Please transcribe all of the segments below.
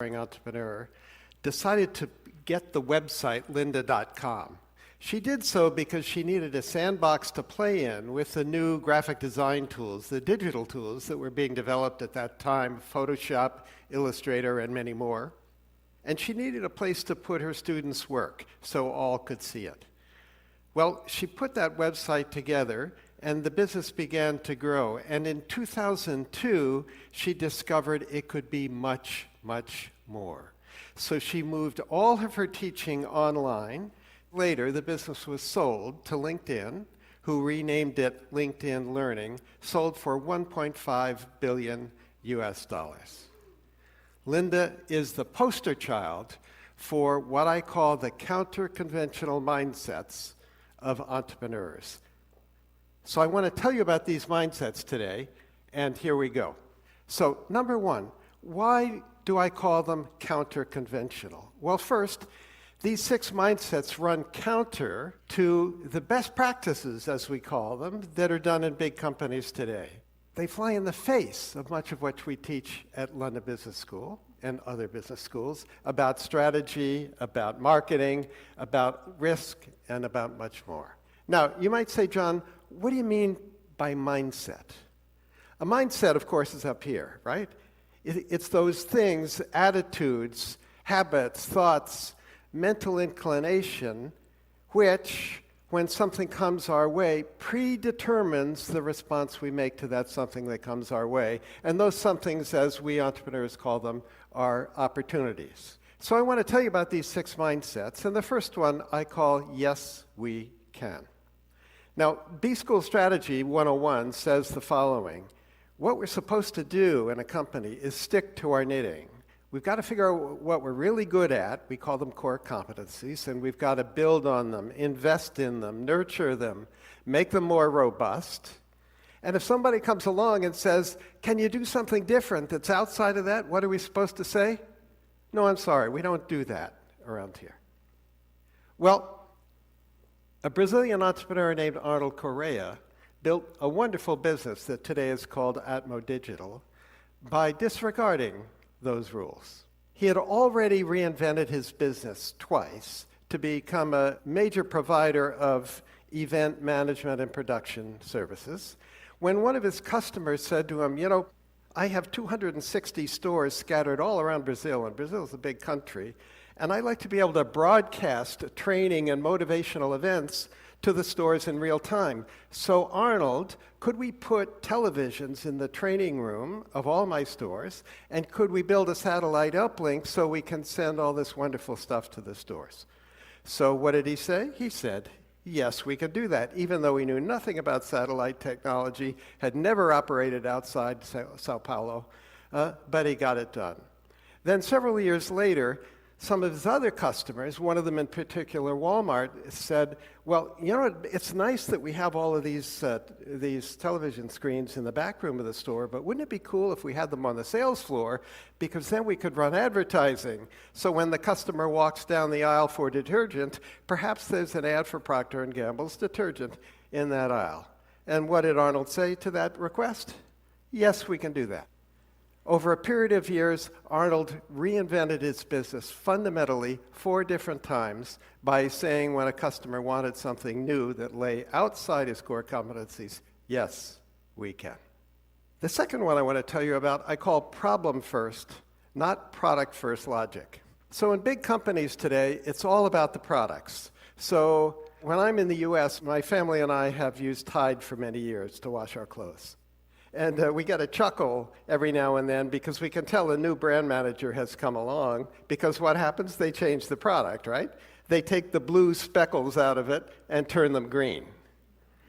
entrepreneur, decided to get the website lynda.com. She did so because she needed a sandbox to play in with the new graphic design tools, the digital tools that were being developed at that time, Photoshop, Illustrator, and many more. And she needed a place to put her students' work so all could see it. Well, she put that website together and the business began to grow. And in 2002, she discovered it could be much, much more. So she moved all of her teaching online. Later, the business was sold to LinkedIn, who renamed it LinkedIn Learning, sold for $1.5 billion US dollars. Lynda is the poster child for what I call the counter-conventional mindsets of entrepreneurs. So I want to tell you about these mindsets today, and here we go. So number one, why do I call them counter-conventional? Well, first, these 6 mindsets run counter to the best practices, as we call them, that are done in big companies today. They fly in the face of much of what we teach at London Business School and other business schools about strategy, about marketing, about risk, and about much more. Now, you might say, John, what do you mean by mindset? A mindset, of course, is up here, right? It's those things, attitudes, habits, thoughts, mental inclination, which, when something comes our way, predetermines the response we make to that something that comes our way. And those somethings, as we entrepreneurs call them, are opportunities. So I want to tell you about these 6 mindsets. And the first one I call Yes, We Can. Now, B-School Strategy 101 says the following. What we're supposed to do in a company is stick to our knitting. We've got to figure out what we're really good at. We call them core competencies, and we've got to build on them, invest in them, nurture them, make them more robust. And if somebody comes along and says, can you do something different that's outside of that, what are we supposed to say? No, I'm sorry, we don't do that around here. Well, a Brazilian entrepreneur named Arnold Correa built a wonderful business that today is called Atmo Digital by disregarding those rules. He had already reinvented his business twice to become a major provider of event management and production services. When one of his customers said to him, you know, I have 260 stores scattered all around Brazil, and Brazil is a big country, and I'd like to be able to broadcast training and motivational events to the stores in real time. So Arnold, could we put televisions in the training room of all my stores, and could we build a satellite uplink so we can send all this wonderful stuff to the stores? So what did he say? He said, yes, we could do that, even though he knew nothing about satellite technology, had never operated outside Sao Paulo, but he got it done. Then several years later, some of his other customers, one of them in particular, Walmart, said, well, you know, it's nice that we have all of these television screens in the back room of the store, but wouldn't it be cool if we had them on the sales floor, because then we could run advertising. So when the customer walks down the aisle for detergent, perhaps there's an ad for Procter & Gamble's detergent in that aisle. And what did Arnold say to that request? Yes, we can do that. Over a period of years, Arnold reinvented his business fundamentally 4 different times by saying when a customer wanted something new that lay outside his core competencies, yes, we can. The second one I want to tell you about, I call problem first, not product first logic. So in big companies today, it's all about the products. So when I'm in the US, my family and I have used Tide for many years to wash our clothes. And we get a chuckle every now and then because we can tell a new brand manager has come along, because what happens? They change the product, right? They take the blue speckles out of it and turn them green.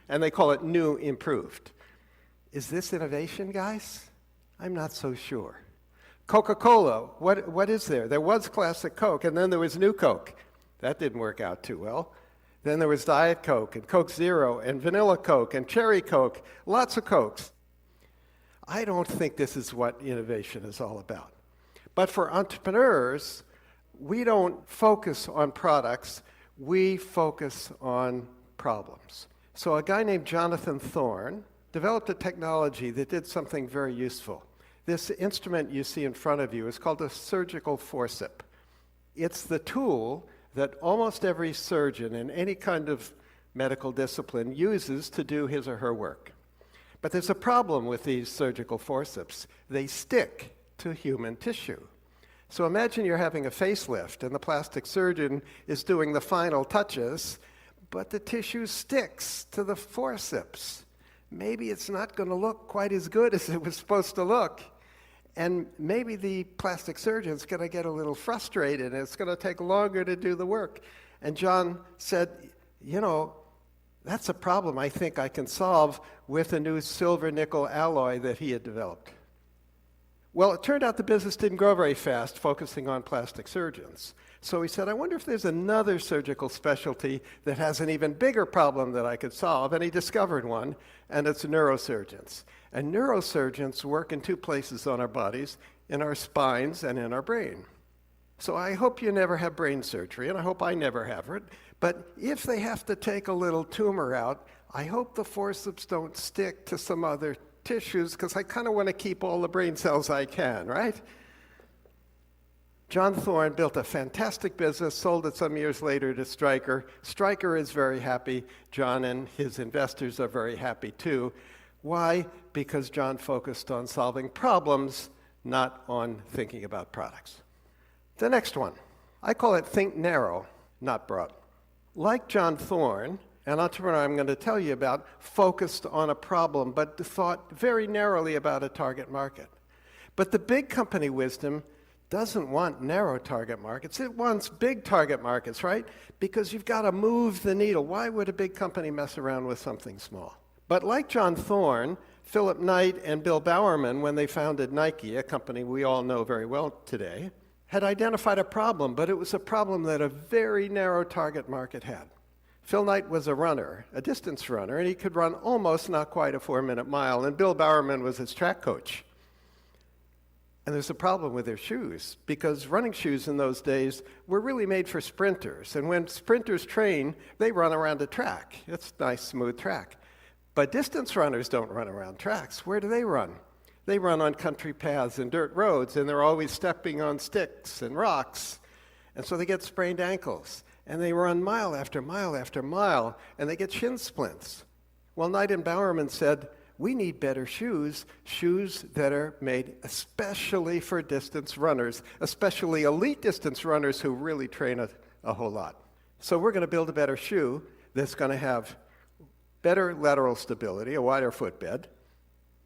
And they call it new improved. Is this innovation, guys? I'm not so sure. Coca-Cola, what is there? There was classic Coke, and then there was new Coke. That didn't work out too well. Then there was Diet Coke, and Coke Zero, and Vanilla Coke, and Cherry Coke, lots of Cokes. I don't think this is what innovation is all about. But for entrepreneurs, we don't focus on products, we focus on problems. So a guy named Jonathan Thorne developed a technology that did something very useful. This instrument you see in front of you is called a surgical forceps. It's the tool that almost every surgeon in any kind of medical discipline uses to do his or her work. But there's a problem with these surgical forceps. They stick to human tissue. So imagine you're having a facelift and the plastic surgeon is doing the final touches, but the tissue sticks to the forceps. Maybe it's not going to look quite as good as it was supposed to look. And maybe the plastic surgeon's going to get a little frustrated and it's going to take longer to do the work. And John said, you know, that's a problem I think I can solve with a new silver-nickel alloy that he had developed. Well, it turned out the business didn't grow very fast, focusing on plastic surgeons. So he said, I wonder if there's another surgical specialty that has an even bigger problem that I could solve. And he discovered one, and it's neurosurgeons. And neurosurgeons work in two places on our bodies, in our spines and in our brain. So I hope you never have brain surgery, and I hope I never have it. But if they have to take a little tumor out, I hope the forceps don't stick to some other tissues, because I kind of want to keep all the brain cells I can, right? John Thorne built a fantastic business, sold it some years later to Stryker. Stryker is very happy. John and his investors are very happy too. Why? Because John focused on solving problems, not on thinking about products. The next one, I call it think narrow, not broad. Like John Thorne, an entrepreneur I'm going to tell you about focused on a problem, but thought very narrowly about a target market. But the big company wisdom doesn't want narrow target markets. It wants big target markets, right? Because you've got to move the needle. Why would a big company mess around with something small? But like John Thorne, Philip Knight and Bill Bowerman, when they founded Nike, a company we all know very well today, had identified a problem, but it was a problem that a very narrow target market had. Phil Knight was a runner, a distance runner, and he could run almost not quite a 4-minute mile, and Bill Bowerman was his track coach. And there's a problem with their shoes, because running shoes in those days were really made for sprinters. And when sprinters train, they run around a track. It's a nice, smooth track. But distance runners don't run around tracks. Where do they run? They run on country paths and dirt roads, and they're always stepping on sticks and rocks. And so they get sprained ankles. And they run mile after mile after mile, and they get shin splints. Well, Knight and Bowerman said, we need better shoes, shoes that are made especially for distance runners, especially elite distance runners who really train a whole lot. So we're going to build a better shoe that's going to have better lateral stability, a wider footbed.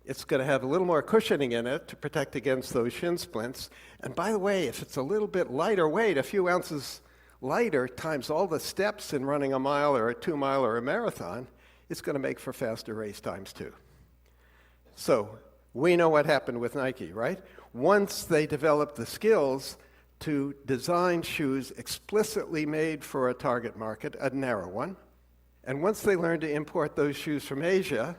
It's going to have a little more cushioning in it to protect against those shin splints. And by the way, if it's a little bit lighter weight, a few ounces lighter times all the steps in running a mile or a 2-mile or a marathon, it's going to make for faster race times too. So we know what happened with Nike, right? Once they developed the skills to design shoes explicitly made for a target market, a narrow one, and once they learned to import those shoes from Asia,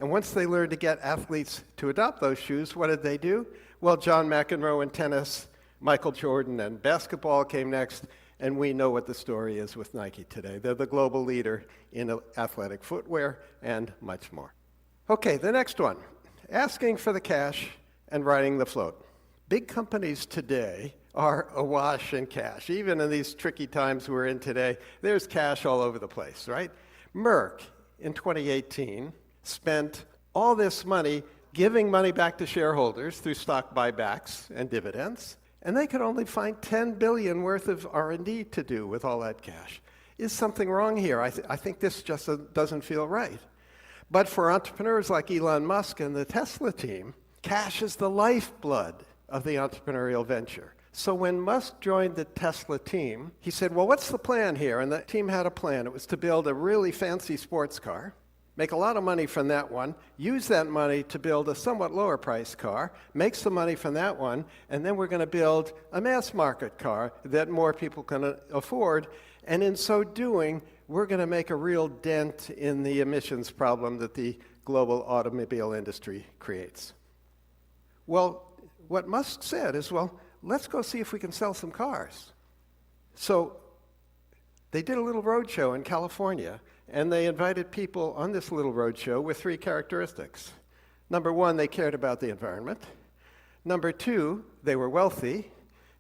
and once they learned to get athletes to adopt those shoes, what did they do? Well, John McEnroe in tennis, Michael Jordan and basketball came next, and we know what the story is with Nike today. They're the global leader in athletic footwear and much more. Okay, the next one, asking for the cash and riding the float. Big companies today are awash in cash. Even in these tricky times we're in today, there's cash all over the place, right? Merck, in 2018, spent all this money giving money back to shareholders through stock buybacks and dividends, and they could only find $10 billion worth of R&D to do with all that cash. Is something wrong here? I think this just doesn't feel right. But for entrepreneurs like Elon Musk and the Tesla team, cash is the lifeblood of the entrepreneurial venture. So when Musk joined the Tesla team, he said, well, what's the plan here? And the team had a plan. It was to build a really fancy sports car, make a lot of money from that one, use that money to build a somewhat lower priced car, make some money from that one, and then we're going to build a mass market car that more people can afford. And in so doing, we're going to make a real dent in the emissions problem that the global automobile industry creates. Well, what Musk said is, well, let's go see if we can sell some cars. So they did a little roadshow in California, and they invited people on this little roadshow with 3 characteristics. Number 1, they cared about the environment. Number 2, they were wealthy.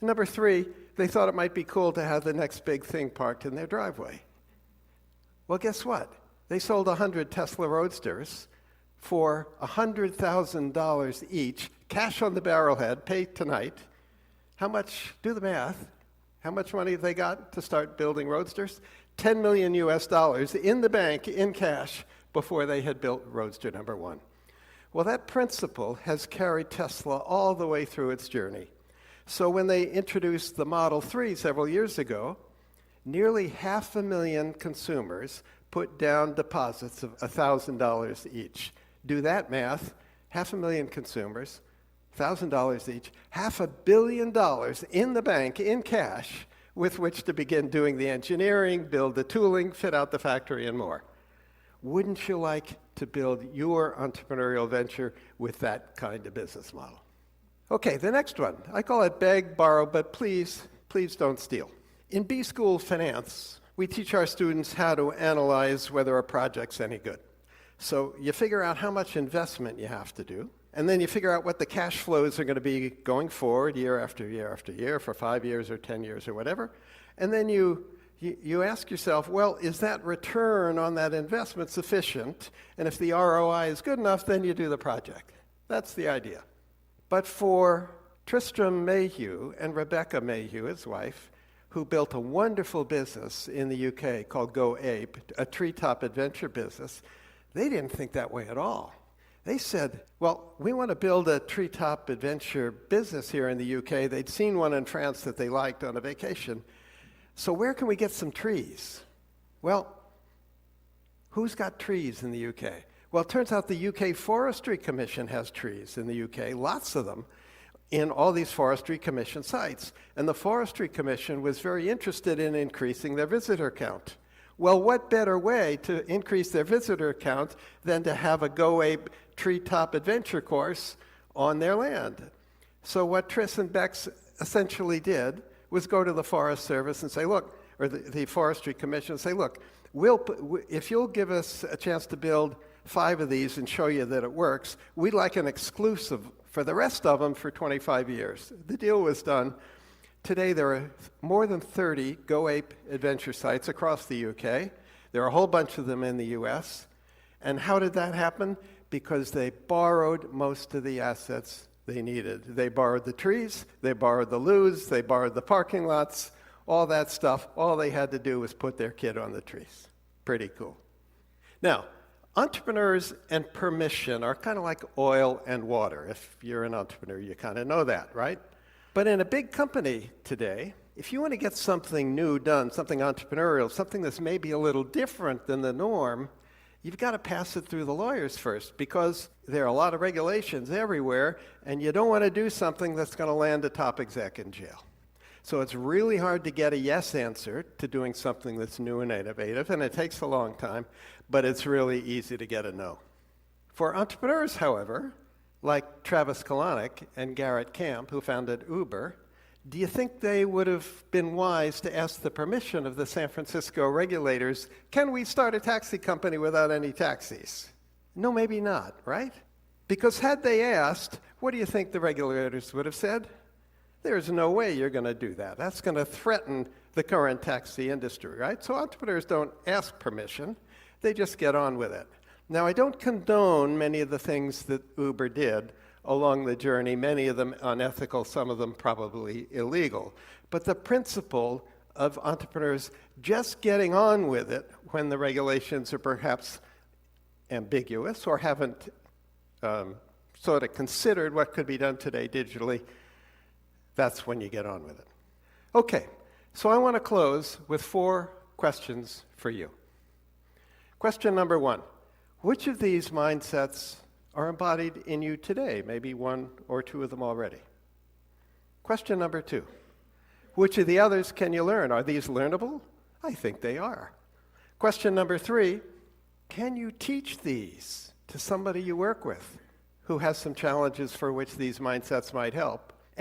And number 3, they thought it might be cool to have the next big thing parked in their driveway. Well, guess what? They sold 100 Tesla Roadsters for $100,000 each, cash on the barrelhead, pay tonight. How much, do the math, how much money they got to start building Roadsters? $10 million in the bank, in cash, before they had built Roadster number 1. Well, that principle has carried Tesla all the way through its journey. So when they introduced the Model 3 several years ago, nearly 500,000 consumers put down deposits of $1,000 each. Do that math, 500,000 consumers, $1,000 each, $500 million in the bank, in cash, with which to begin doing the engineering, build the tooling, fit out the factory, and more. Wouldn't you like to build your entrepreneurial venture with that kind of business model? Okay, the next one. I call it beg, borrow, but please don't steal. In B-School Finance, we teach our students how to analyze whether a project's any good. So you figure out how much investment you have to do, and then you figure out what the cash flows are going to be going forward year after year after year for 5 years or 10 years or whatever. And then you ask yourself, well, is that return on that investment sufficient? And if the ROI is good enough, then you do the project. That's the idea. But for Tristram Mayhew and Rebecca Mayhew, his wife, who built a wonderful business in the UK called Go Ape, a treetop adventure business, they didn't think that way at all. They said, well, we want to build a treetop adventure business here in the UK. They'd seen one in France that they liked on a vacation. So where can we get some trees? Well, who's got trees in the UK? Well, it turns out the UK Forestry Commission has trees in the UK, lots of them, in all these Forestry Commission sites. And the Forestry Commission was very interested in increasing their visitor count. Well, what better way to increase their visitor count than to have a Go Ape treetop adventure course on their land? So what Tris and Bex essentially did was go to the Forest Service and say, look, or the Forestry Commission and say, look, if you'll give us a chance to build 5 of these and show you that it works, we'd like an exclusive for the rest of them for 25 years. The deal was done. Today there are more than 30 Go Ape adventure sites across the UK. There are a whole bunch of them in the US. And how did that happen? Because they borrowed most of the assets they needed. They borrowed the trees, they borrowed the loos, they borrowed the parking lots, all that stuff. All they had to do was put their kid on the trees. Pretty cool. Now, entrepreneurs and permission are kind of like oil and water. If you're an entrepreneur, you kind of know that, right? But in a big company today, if you want to get something new done, something entrepreneurial, something that's maybe a little different than the norm, you've got to pass it through the lawyers first, because there are a lot of regulations everywhere, and you don't want to do something that's going to land a top exec in jail. So it's really hard to get a yes answer to doing something that's new and innovative, and it takes a long time, but it's really easy to get a no. For entrepreneurs, however, like Travis Kalanick and Garrett Camp, who founded Uber, do you think they would have been wise to ask the permission of the San Francisco regulators, can we start a taxi company without any taxis? No, maybe not, right? Because had they asked, what do you think the regulators would have said? There's no way you're going to do that. That's going to threaten the current taxi industry, right? So entrepreneurs don't ask permission. They just get on with it. Now, I don't condone many of the things that Uber did along the journey, many of them unethical, some of them probably illegal. But the principle of entrepreneurs just getting on with it when the regulations are perhaps ambiguous or haven't sort of considered what could be done today digitally, that's when you get on with it. Okay, so I want to close with 4 questions for you. Question number 1, which of these mindsets are embodied in you today? Maybe 1 or 2 of them already. Question number 2, which of the others can you learn? Are these learnable? I think they are. Question number 3, can you teach these to somebody you work with who has some challenges for which these mindsets might help?